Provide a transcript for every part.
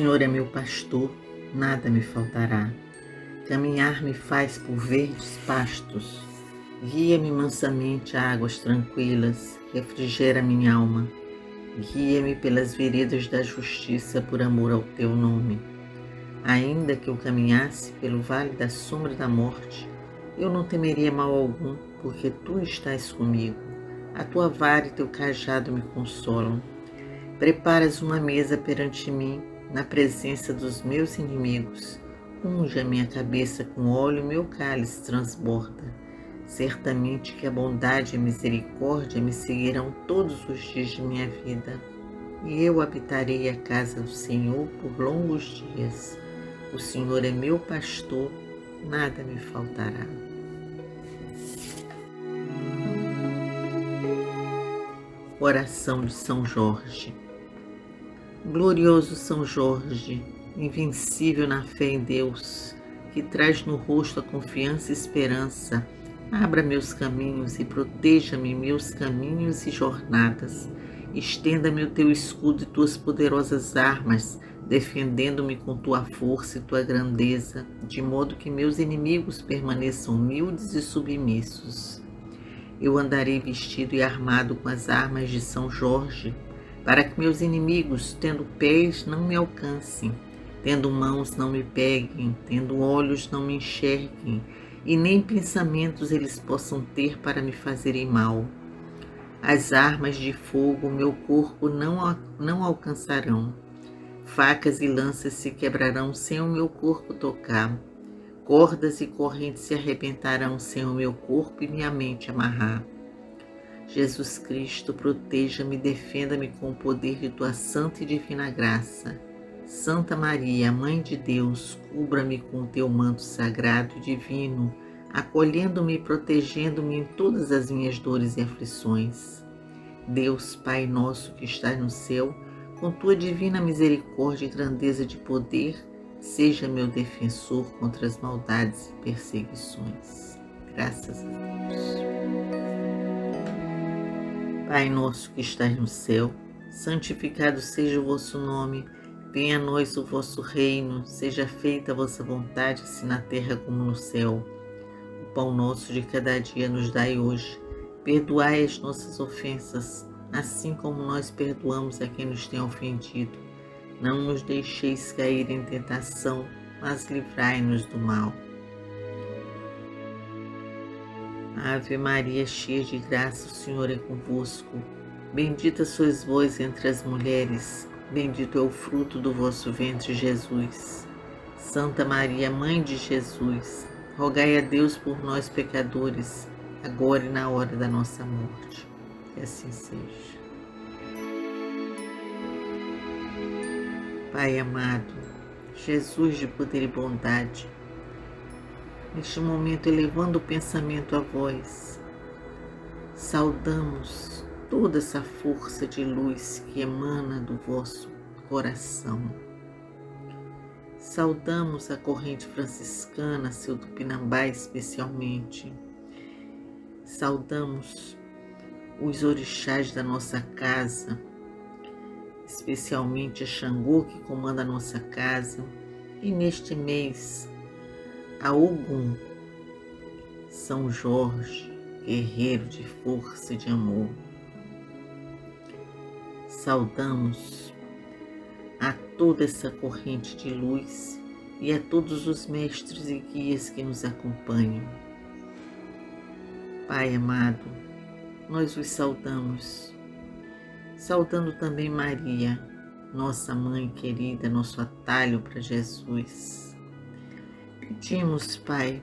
Senhor é meu pastor, nada me faltará. Caminhar me faz por verdes pastos. Guia-me mansamente a águas tranquilas, refrigera minha alma. Guia-me pelas veredas da justiça por amor ao teu nome. Ainda que eu caminhasse pelo vale da sombra da morte, eu não temeria mal algum, porque tu estás comigo. A tua vara e teu cajado me consolam. Preparas uma mesa perante mim, na presença dos meus inimigos. Unge a minha cabeça com óleo e meu cálice transborda. Certamente que a bondade e a misericórdia me seguirão todos os dias de minha vida, e eu habitarei a casa do Senhor por longos dias. O Senhor é meu pastor, nada me faltará. Oração de São Jorge. Glorioso São Jorge, invencível na fé em Deus, que traz no rosto a confiança e esperança, abra meus caminhos e proteja-me meus caminhos e jornadas. Estenda-me o teu escudo e tuas poderosas armas, defendendo-me com tua força e tua grandeza, de modo que meus inimigos permaneçam humildes e submissos. Eu andarei vestido e armado com as armas de São Jorge, para que meus inimigos, tendo pés, não me alcancem, tendo mãos, não me peguem, tendo olhos, não me enxerguem, e nem pensamentos eles possam ter para me fazerem mal. As armas de fogo meu corpo não alcançarão. Facas e lanças se quebrarão sem o meu corpo tocar. Cordas e correntes se arrebentarão sem o meu corpo e minha mente amarrar. Jesus Cristo, proteja-me e defenda-me com o poder de tua santa e divina graça. Santa Maria, Mãe de Deus, cubra-me com o teu manto sagrado e divino, acolhendo-me e protegendo-me em todas as minhas dores e aflições. Deus, Pai nosso que estás no céu, com tua divina misericórdia e grandeza de poder, seja meu defensor contra as maldades e perseguições. Graças a Deus. Pai nosso que estás no céu, santificado seja o vosso nome, venha a nós o vosso reino, seja feita a vossa vontade, assim na terra como no céu. O pão nosso de cada dia nos dai hoje, perdoai as nossas ofensas, assim como nós perdoamos a quem nos tem ofendido. Não nos deixeis cair em tentação, mas livrai-nos do mal. Ave Maria, cheia de graça, o Senhor é convosco. Bendita sois vós entre as mulheres, bendito é o fruto do vosso ventre, Jesus. Santa Maria, Mãe de Jesus, rogai a Deus por nós, pecadores, agora e na hora da nossa morte. Que assim seja. Pai amado, Jesus de poder e bondade, neste momento, elevando o pensamento a vós, saudamos toda essa força de luz que emana do vosso coração. Saudamos a corrente franciscana, seu Tupinambá especialmente. Saudamos os orixás da nossa casa, especialmente a Xangô que comanda a nossa casa, e neste mês a Ogum, São Jorge, guerreiro de força e de amor. Saudamos a toda essa corrente de luz e a todos os mestres e guias que nos acompanham. Pai amado, nós os saudamos, saudando também Maria, nossa mãe querida, nosso atalho para Jesus. Pedimos, Pai,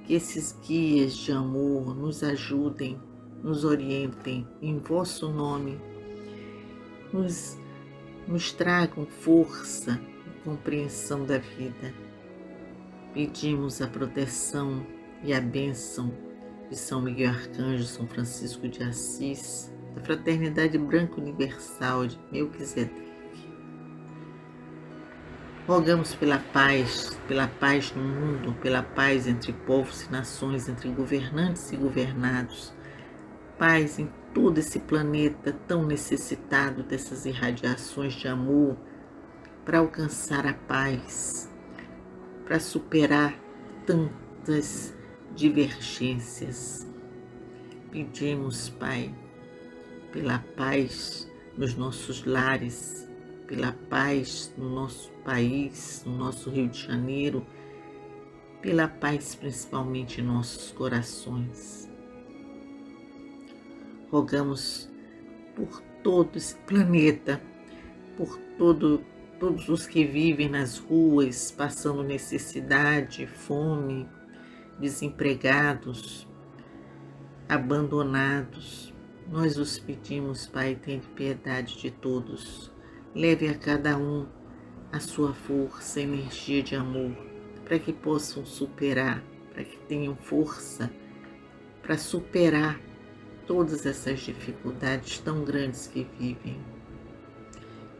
que esses guias de amor nos ajudem, nos orientem em vosso nome, nos tragam força e compreensão da vida. Pedimos a proteção e a bênção de São Miguel Arcanjo, São Francisco de Assis, da Fraternidade Branca Universal de Melquisedeque. Rogamos pela paz no mundo, pela paz entre povos e nações, entre governantes e governados, paz em todo esse planeta tão necessitado dessas irradiações de amor, para alcançar a paz, para superar tantas divergências. Pedimos, Pai, pela paz nos nossos lares, pela paz no nosso país, no nosso Rio de Janeiro, pela paz principalmente em nossos corações. Rogamos por todo esse planeta, por todos os que vivem nas ruas, passando necessidade, fome, desempregados, abandonados. Nós os pedimos, Pai, tenha piedade de todos. Leve a cada um a sua força, energia de amor, para que possam superar, para que tenham força para superar todas essas dificuldades tão grandes que vivem.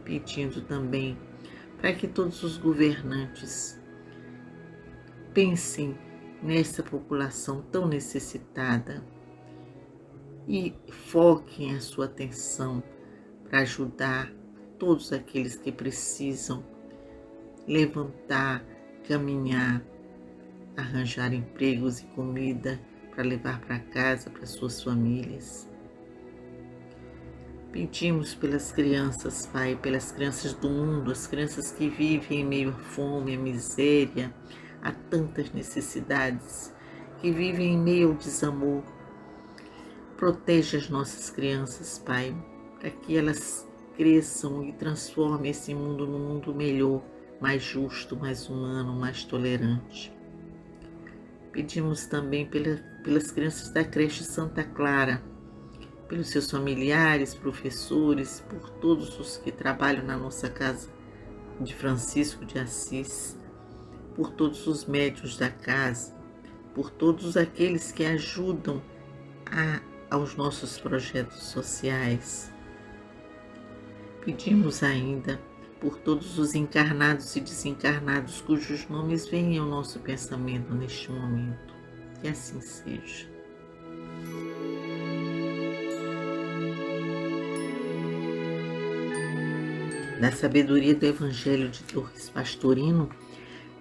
Pedindo também para que todos os governantes pensem nessa população tão necessitada e foquem a sua atenção para ajudar todos aqueles que precisam levantar, caminhar, arranjar empregos e comida para levar para casa, para suas famílias. Pedimos pelas crianças, Pai, pelas crianças do mundo, as crianças que vivem em meio à fome, à miséria, a tantas necessidades, que vivem em meio ao desamor. Proteja as nossas crianças, Pai, para que elas cresçam e transformem esse mundo num mundo melhor, mais justo, mais humano, mais tolerante. Pedimos também pelas crianças da creche Santa Clara, pelos seus familiares, professores, por todos os que trabalham na nossa casa de Francisco de Assis, por todos os médios da casa, por todos aqueles que ajudam aos nossos projetos sociais. Pedimos ainda por todos os encarnados e desencarnados cujos nomes vêm ao nosso pensamento neste momento. Que assim seja. Da sabedoria do Evangelho de Torres Pastorino,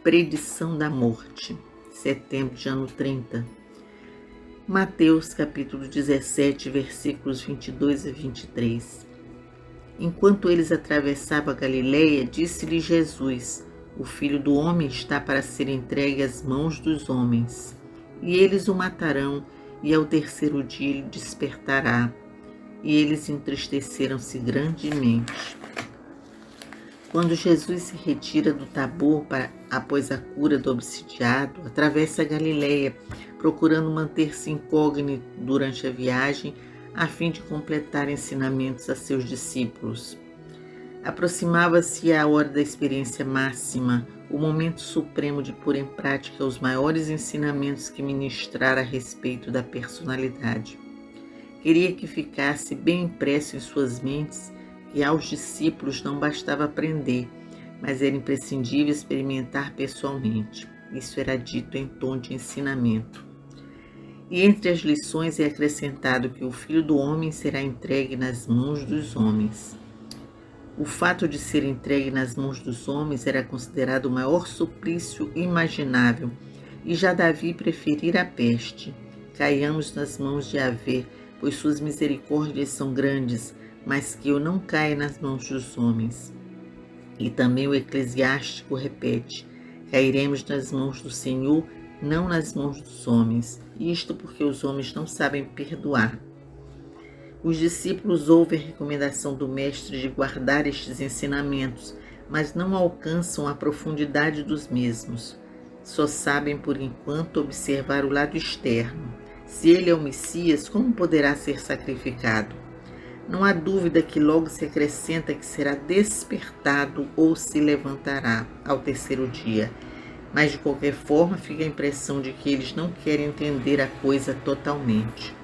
predição da morte, setembro de ano 30. Mateus capítulo 17, versículos 22 a 23. Enquanto eles atravessavam a Galileia, disse-lhe Jesus: o Filho do Homem está para ser entregue às mãos dos homens, e eles o matarão, e ao terceiro dia ele despertará. E eles entristeceram-se grandemente. Quando Jesus se retira do Tabor após a cura do obsidiado, atravessa a Galileia, procurando manter-se incógnito durante a viagem, a fim de completar ensinamentos a seus discípulos. Aproximava-se a hora da experiência máxima, o momento supremo de pôr em prática os maiores ensinamentos que ministrara a respeito da personalidade. Queria que ficasse bem impresso em suas mentes que aos discípulos não bastava aprender, mas era imprescindível experimentar pessoalmente. Isso era dito em tom de ensinamento. E entre as lições é acrescentado que o Filho do Homem será entregue nas mãos dos homens. O fato de ser entregue nas mãos dos homens era considerado o maior suplício imaginável, e já Davi preferira a peste. Caiamos nas mãos de Yahvé, pois suas misericórdias são grandes, mas que eu não caia nas mãos dos homens. E também o Eclesiástico repete: cairemos nas mãos do Senhor, não nas mãos dos homens, isto porque os homens não sabem perdoar. Os discípulos ouvem a recomendação do Mestre de guardar estes ensinamentos, mas não alcançam a profundidade dos mesmos. Só sabem, por enquanto, observar o lado externo. Se ele é o Messias, como poderá ser sacrificado? Não há dúvida que logo se acrescenta que será despertado ou se levantará ao terceiro dia. Mas, de qualquer forma, fica a impressão de que eles não querem entender a coisa totalmente.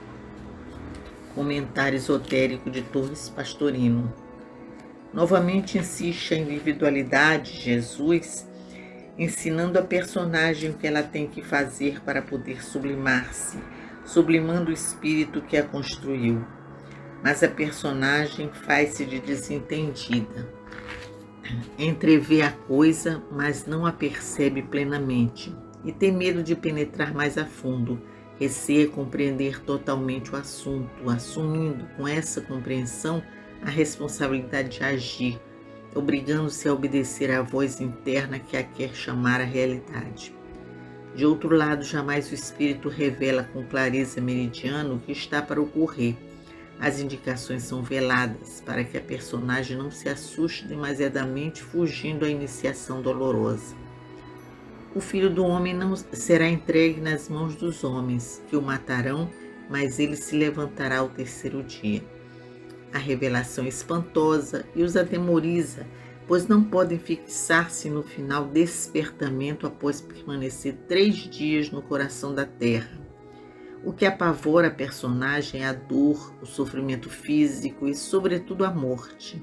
Comentário esotérico de Torres Pastorino. Novamente insiste a individualidade de Jesus, ensinando a personagem o que ela tem que fazer para poder sublimar-se, sublimando o espírito que a construiu. Mas a personagem faz-se de desentendida. Entrevê a coisa, mas não a percebe plenamente, e tem medo de penetrar mais a fundo, receia compreender totalmente o assunto, assumindo com essa compreensão a responsabilidade de agir, obrigando-se a obedecer à voz interna que a quer chamar à realidade. De outro lado, jamais o espírito revela com clareza meridiana o que está para ocorrer. As indicações são veladas para que a personagem não se assuste demasiadamente fugindo à iniciação dolorosa. O Filho do Homem não será entregue nas mãos dos homens, que o matarão, mas ele se levantará ao terceiro dia. A revelação é espantosa e os atemoriza, pois não podem fixar-se no final despertamento após permanecer 3 dias no coração da terra. O que apavora a personagem é a dor, o sofrimento físico e, sobretudo, a morte.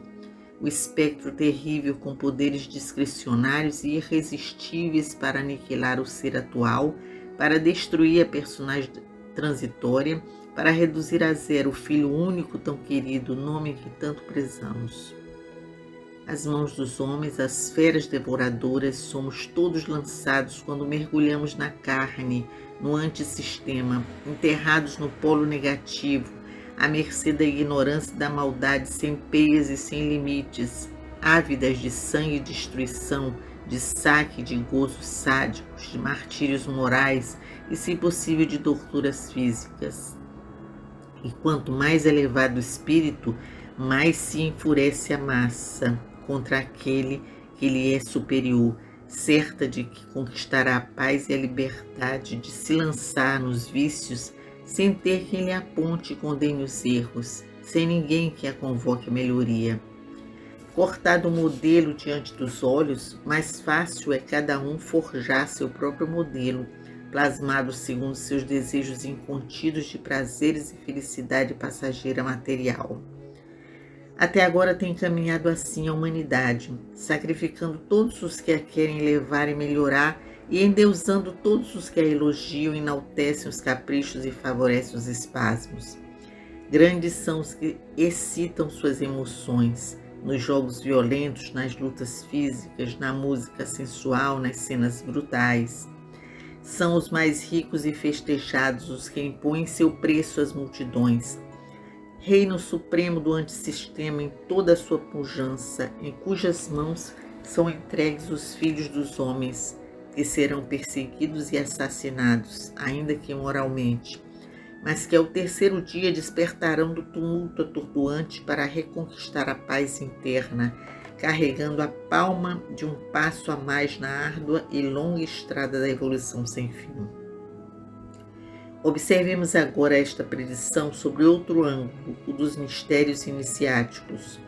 O espectro terrível com poderes discricionários e irresistíveis para aniquilar o ser atual, para destruir a personagem transitória, para reduzir a zero o filho único tão querido, nome que tanto prezamos. As mãos dos homens, as feras devoradoras, somos todos lançados quando mergulhamos na carne, no antissistema, enterrados no polo negativo, à mercê da ignorância e da maldade, sem peias e sem limites, ávidas de sangue e destruição, de saque, de gozos sádicos, de martírios morais e, se possível, de torturas físicas. E quanto mais elevado o espírito, mais se enfurece a massa contra aquele que lhe é superior, certa de que conquistará a paz e a liberdade de se lançar nos vícios sem ter quem lhe aponte e condene os erros, sem ninguém que a convoque a melhoria. Cortado o modelo diante dos olhos, mais fácil é cada um forjar seu próprio modelo, plasmado segundo seus desejos incontidos de prazeres e felicidade passageira material. Até agora tem caminhado assim a humanidade, sacrificando todos os que a querem levar e melhorar e endeusando todos os que a elogiam, enaltecem os caprichos e favorecem os espasmos. Grandes são os que excitam suas emoções, nos jogos violentos, nas lutas físicas, na música sensual, nas cenas brutais. São os mais ricos e festejados os que impõem seu preço às multidões. Reino supremo do antissistema em toda a sua pujança, em cujas mãos são entregues os filhos dos homens, que serão perseguidos e assassinados, ainda que imoralmente, mas que ao terceiro dia despertarão do tumulto atordoante para reconquistar a paz interna, carregando a palma de um passo a mais na árdua e longa estrada da evolução sem fim. Observemos agora esta predição sobre outro ângulo, o dos mistérios iniciáticos.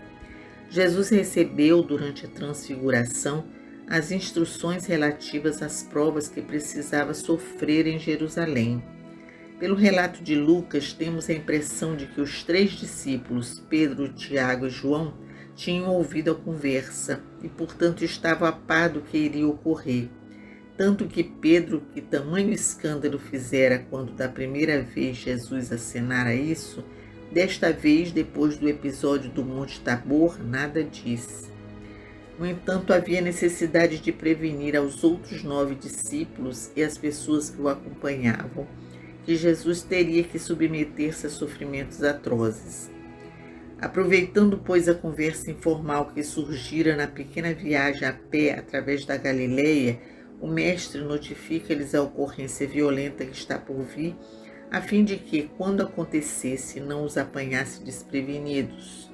Jesus recebeu, durante a transfiguração, as instruções relativas às provas que precisava sofrer em Jerusalém. Pelo relato de Lucas, temos a impressão de que os 3 discípulos, Pedro, Tiago e João, tinham ouvido a conversa e, portanto, estavam a par do que iria ocorrer. Tanto que Pedro, que tamanho escândalo fizera quando da primeira vez Jesus acenara isso, desta vez, depois do episódio do Monte Tabor, nada disse. No entanto, havia necessidade de prevenir aos outros 9 discípulos e às pessoas que o acompanhavam, que Jesus teria que submeter-se a sofrimentos atrozes. Aproveitando, pois, a conversa informal que surgira na pequena viagem a pé através da Galileia, o mestre notifica-lhes a ocorrência violenta que está por vir, a fim de que, quando acontecesse, não os apanhasse desprevenidos.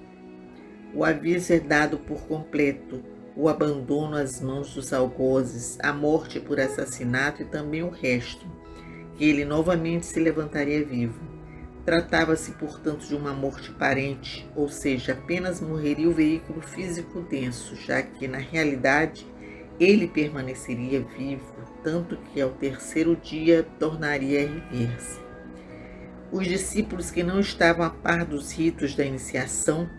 O aviso é dado por completo, o abandono às mãos dos algozes, a morte por assassinato e também o resto, que ele novamente se levantaria vivo. Tratava-se, portanto, de uma morte parente, ou seja, apenas morreria o veículo físico denso, já que, na realidade, ele permaneceria vivo, tanto que ao terceiro dia tornaria a erguer-se. Os discípulos que não estavam a par dos ritos da iniciação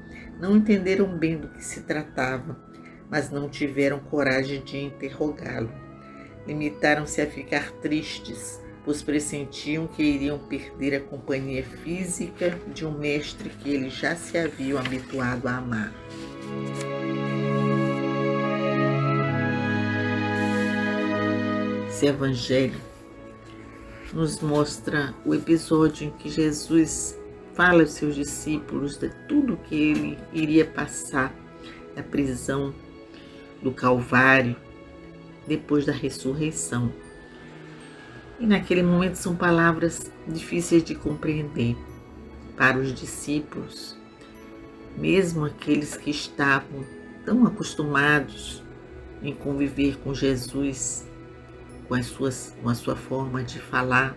não entenderam bem do que se tratava, mas não tiveram coragem de interrogá-lo. Limitaram-se a ficar tristes, pois pressentiam que iriam perder a companhia física de um mestre que eles já se haviam habituado a amar. Esse evangelho nos mostra o episódio em que Jesus fala aos seus discípulos de tudo que ele iria passar na prisão, do Calvário, depois da ressurreição. E naquele momento são palavras difíceis de compreender para os discípulos, mesmo aqueles que estavam tão acostumados em conviver com Jesus, com a sua forma de falar,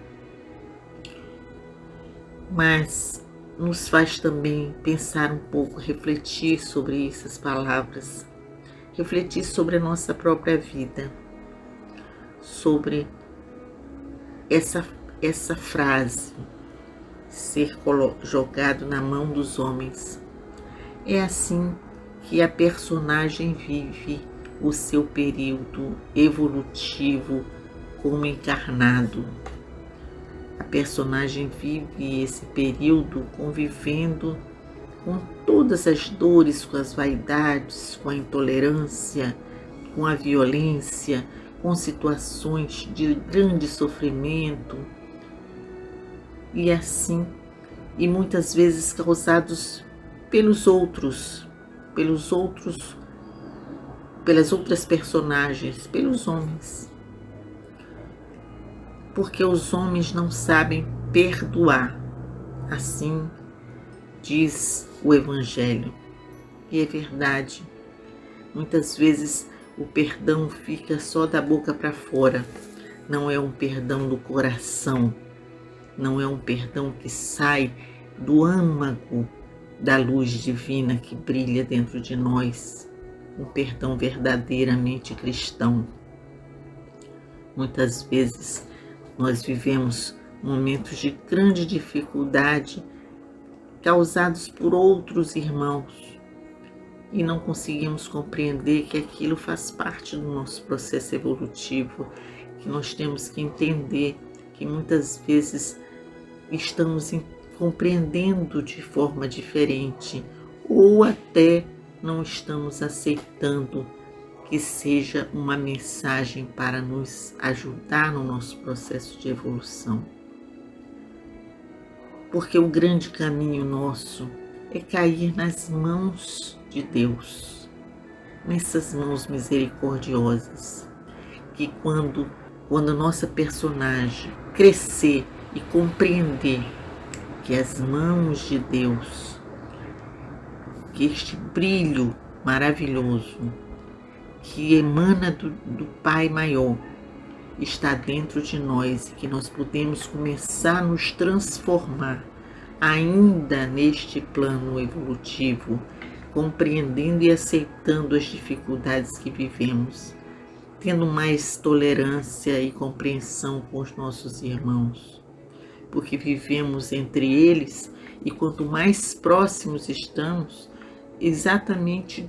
mas nos faz também pensar um pouco, refletir sobre essas palavras, refletir sobre a nossa própria vida, sobre essa frase, ser jogado na mão dos homens. É assim que a personagem vive o seu período evolutivo como encarnado. A personagem vive esse período convivendo com todas as dores, com as vaidades, com a intolerância, com a violência, com situações de grande sofrimento, e muitas vezes causados pelas outras personagens, pelos homens. Porque os homens não sabem perdoar, assim diz o Evangelho. E é verdade, muitas vezes o perdão fica só da boca para fora, não é um perdão do coração, não é um perdão que sai do âmago da luz divina que brilha dentro de nós, um perdão verdadeiramente cristão. Muitas vezes nós vivemos momentos de grande dificuldade causados por outros irmãos e não conseguimos compreender que aquilo faz parte do nosso processo evolutivo, que nós temos que entender que muitas vezes estamos compreendendo de forma diferente ou até não estamos aceitando que seja uma mensagem para nos ajudar no nosso processo de evolução. Porque o grande caminho nosso é cair nas mãos de Deus, nessas mãos misericordiosas, que quando nossa personagem crescer e compreender que as mãos de Deus, que este brilho maravilhoso que emana do Pai Maior está dentro de nós e que nós podemos começar a nos transformar ainda neste plano evolutivo, compreendendo e aceitando as dificuldades que vivemos, tendo mais tolerância e compreensão com os nossos irmãos, porque vivemos entre eles e quanto mais próximos estamos, exatamente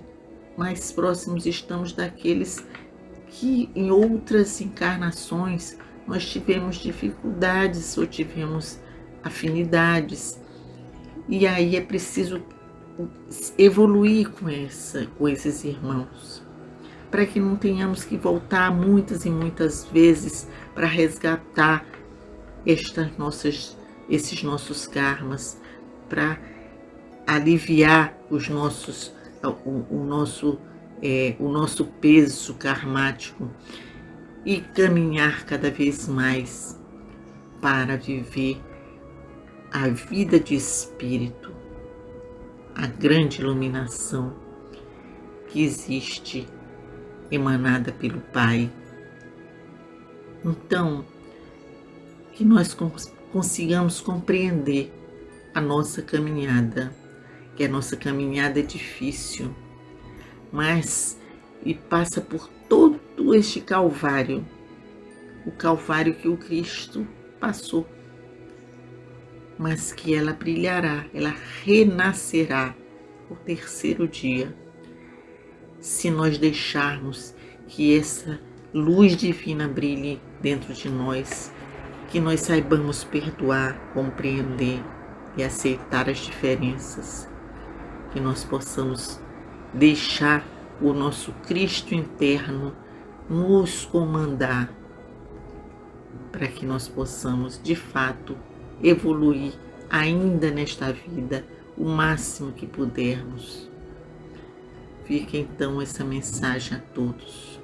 mais próximos estamos daqueles que em outras encarnações nós tivemos dificuldades ou tivemos afinidades. E aí é preciso evoluir com esses irmãos, para que não tenhamos que voltar muitas e muitas vezes para resgatar esses nossos karmas, para aliviar o nosso peso karmático e caminhar cada vez mais para viver a vida de espírito, a grande iluminação que existe emanada pelo Pai. Então, que nós consigamos compreender a nossa caminhada, que a nossa caminhada é difícil, mas e passa por todo este Calvário, o Calvário que o Cristo passou, mas que ela brilhará, ela renascerá no terceiro dia, se nós deixarmos que essa luz divina brilhe dentro de nós, que nós saibamos perdoar, compreender e aceitar as diferenças, que nós possamos deixar o nosso Cristo interno nos comandar para que nós possamos, de fato, evoluir ainda nesta vida o máximo que pudermos. Fica então essa mensagem a todos,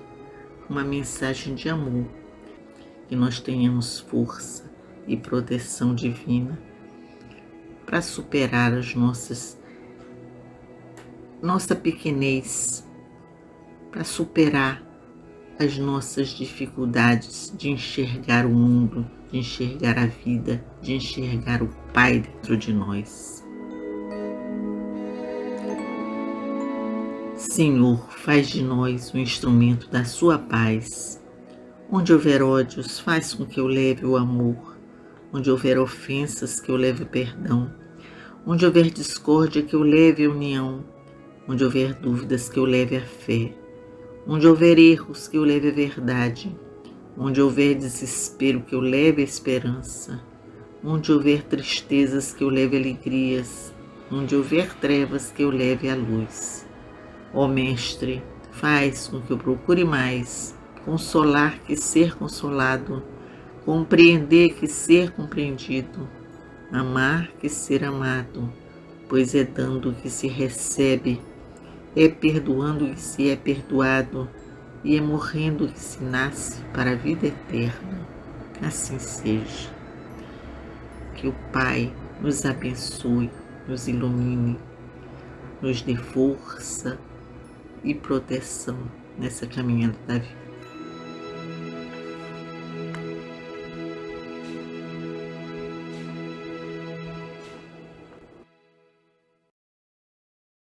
uma mensagem de amor, que nós tenhamos força e proteção divina para superar nossa pequenez, para superar as nossas dificuldades de enxergar o mundo, de enxergar a vida, de enxergar o Pai dentro de nós. Senhor, faz de nós um instrumento da sua paz. Onde houver ódios, faz com que eu leve o amor. Onde houver ofensas, que eu leve o perdão. Onde houver discórdia, que eu leve a união. Onde houver dúvidas, que eu leve a fé. Onde houver erros, que eu leve a verdade. Onde houver desespero, que eu leve a esperança. Onde houver tristezas, que eu leve alegrias. Onde houver trevas, que eu leve a luz. Ó Mestre, faz com que eu procure mais consolar que ser consolado, compreender que ser compreendido, amar que ser amado, pois é dando que se recebe, é perdoando que se é perdoado e é morrendo que se nasce para a vida eterna. Assim seja. Que o Pai nos abençoe, nos ilumine, nos dê força e proteção nessa caminhada da vida.